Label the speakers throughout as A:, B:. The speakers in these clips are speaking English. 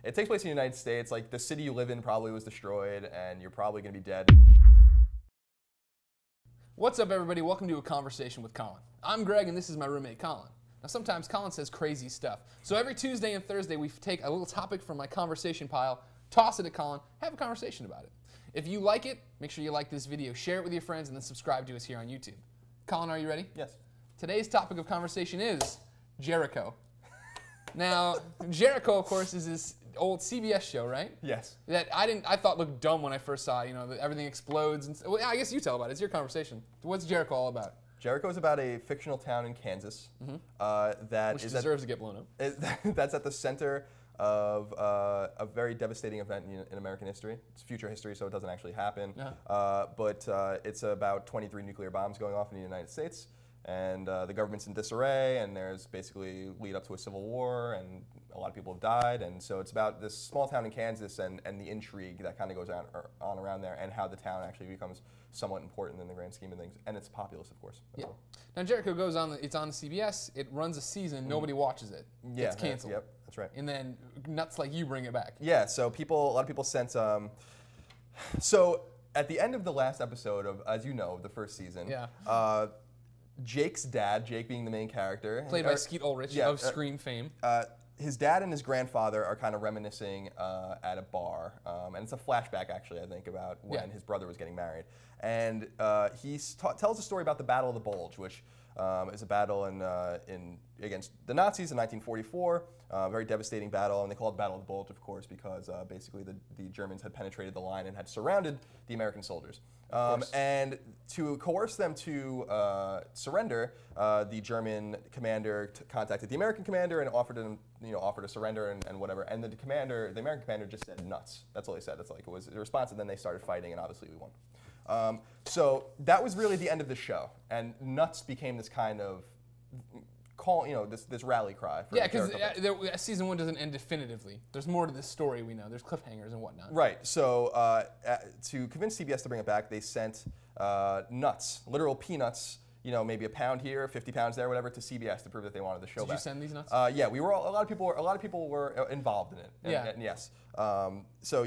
A: It takes place in the United States. Like, the city you live in probably was destroyed, and you're probably going to be dead.
B: What's up, everybody? Welcome to A Conversation with Colin. I'm Greg, and this is my roommate, Colin. Now, sometimes Colin says crazy stuff. So every Tuesday and Thursday, we take a little topic from my conversation pile, toss it at Colin, have a conversation about it. If you like it, make sure you like this video, share it with your friends, and then subscribe to us here on YouTube. Colin, are you ready?
A: Yes.
B: Today's topic of conversation is Jericho. Now, Jericho, of course, is this old CBS show, right?
A: Yes.
B: That I thought looked dumb when I first saw it. You know, that everything explodes. And, well, I guess you tell about it. It's your conversation. What's Jericho all about?
A: Jericho is about a fictional town in Kansas
B: Which deserves to get blown up.
A: That's at the center of a very devastating event in American history. It's future history, so it doesn't actually happen. But it's about 23 nuclear bombs going off in the United States. And the government's in disarray, and there's basically lead up to a civil war, and a lot of people have died. And so it's about this small town in Kansas and the intrigue that kind of goes on around there, and how the town actually becomes somewhat important in the grand scheme of things. And it's populous, of course.
B: Yeah. Now, Jericho goes on, it's on CBS, it runs a season, nobody watches it.
A: Yeah,
B: it's canceled.
A: Yep, that's right.
B: And then nuts like you bring it back.
A: Yeah, so a lot of people sent, so at the end of the last episode of, as you know, the first season, Jake's dad, Jake being the main character,
B: played by Skeet Ulrich of Scream fame.
A: His dad and his grandfather are kind of reminiscing at a bar, and it's a flashback actually, I think, about when his brother was getting married. And he tells a story about the Battle of the Bulge, which is a battle against the Nazis in 1944. Very devastating battle, and they call it the Battle of the Bulge, of course, because basically the Germans had penetrated the line and had surrounded the American soldiers. And to coerce them to surrender, the German commander contacted the American commander and offered to surrender and whatever. And the American commander just said nuts. That's all he said. That's like it was the response. And then they started fighting, and obviously we won. So that was really the end of the show, and nuts became this kind of this rally cry. For
B: because season 1 doesn't end definitively. There's more to this story we know. There's cliffhangers and whatnot.
A: Right. So to convince CBS to bring it back, they sent nuts, literal peanuts. Maybe a pound here, 50 pounds there, whatever, to CBS to prove that they wanted the show back.
B: Did you send these nuts?
A: Yeah, we were. A lot of people were involved in it. And yes. So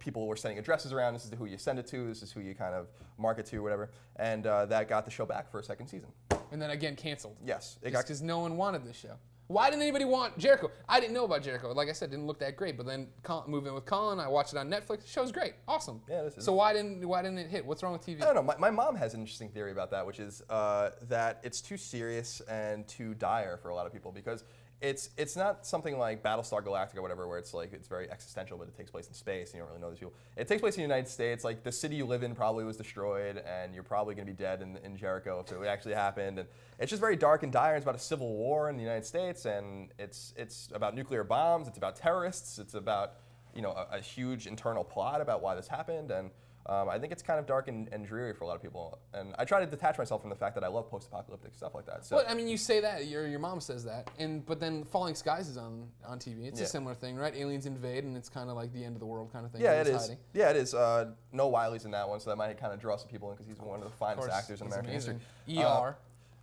A: people were sending addresses around. This is who you send it to. This is who you kind of market to, whatever. And that got the show back for a second season.
B: And then again canceled.
A: Yes,
B: because no one wanted this show. Why didn't anybody want Jericho? I didn't know about Jericho. Like I said, it didn't look that great. But then moved in with Colin. I watched it on Netflix. The show's great, awesome. Yeah, this is. So why didn't it hit? What's wrong with TV?
A: I don't know. My mom has an interesting theory about that, which is that it's too serious and too dire for a lot of people, because it's not something like Battlestar Galactica or whatever, where it's very existential, but it takes place in space and you don't really know these people. It takes place in the United States. Like, the city you live in probably was destroyed, and you're probably going to be dead in Jericho if it actually happened. And it's just very dark and dire. It's about a civil war in the United States, and it's about nuclear bombs. It's about terrorists. It's about a huge internal plot about why this happened. And I think it's kind of dark and dreary for a lot of people. And I try to detach myself from the fact that I love post-apocalyptic stuff like that. So.
B: Well, I mean, you say that, your mom says that, but then Falling Skies is on TV. It's a similar thing, right? Aliens invade, and it's kind of like the end of the world kind of thing.
A: Yeah, it is. Yeah, it is. Noah Wiley's in that one, so that might kind of draw some people in, because he's one of the finest actors in American history.
B: ER.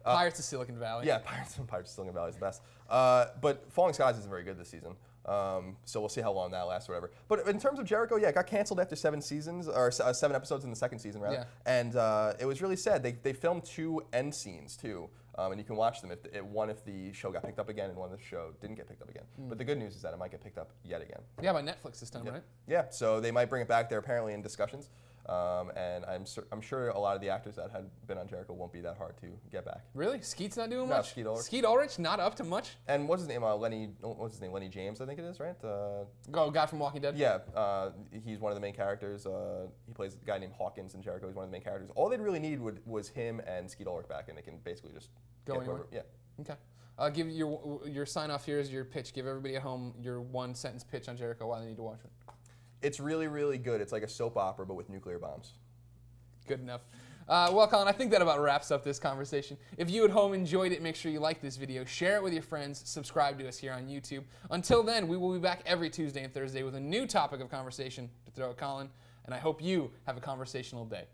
B: Pirates of Silicon Valley.
A: Yeah, Pirates of Silicon Valley is the best. But Falling Skies isn't very good this season. So we'll see how long that lasts or whatever. But in terms of Jericho, it got canceled after 7 seasons, or 7 episodes in the second season, rather. Yeah. And it was really sad. They filmed 2 end scenes, too. And you can watch them, one if the show got picked up again, and one if the show didn't get picked up again. But the good news is that it might get picked up yet again.
B: Yeah, by Netflix this time, right?
A: Yeah, so they might bring it back. They're apparently in discussions. And I'm sure a lot of the actors that had been on Jericho won't be that hard to get back.
B: Really? Skeet's not doing much?
A: Skeet Ulrich.
B: Skeet Ulrich, not up to much?
A: And what's his name? Lenny James, I think it is, right?
B: Guy from Walking Dead?
A: Yeah, he's one of the main characters. He plays a guy named Hawkins in Jericho. He's one of the main characters. All they'd really need was him and Skeet Ulrich back, and they can basically just
B: go anywhere. Yeah. Okay. Give your sign off here is your pitch. Give everybody at home your 1-sentence pitch on Jericho, why they need to watch it.
A: It's really, really good. It's like a soap opera, but with nuclear bombs.
B: Good enough. Well, Colin, I think that about wraps up this conversation. If you at home enjoyed it, make sure you like this video, share it with your friends, subscribe to us here on YouTube. Until then, we will be back every Tuesday and Thursday with a new topic of conversation to throw at Colin, and I hope you have a conversational day.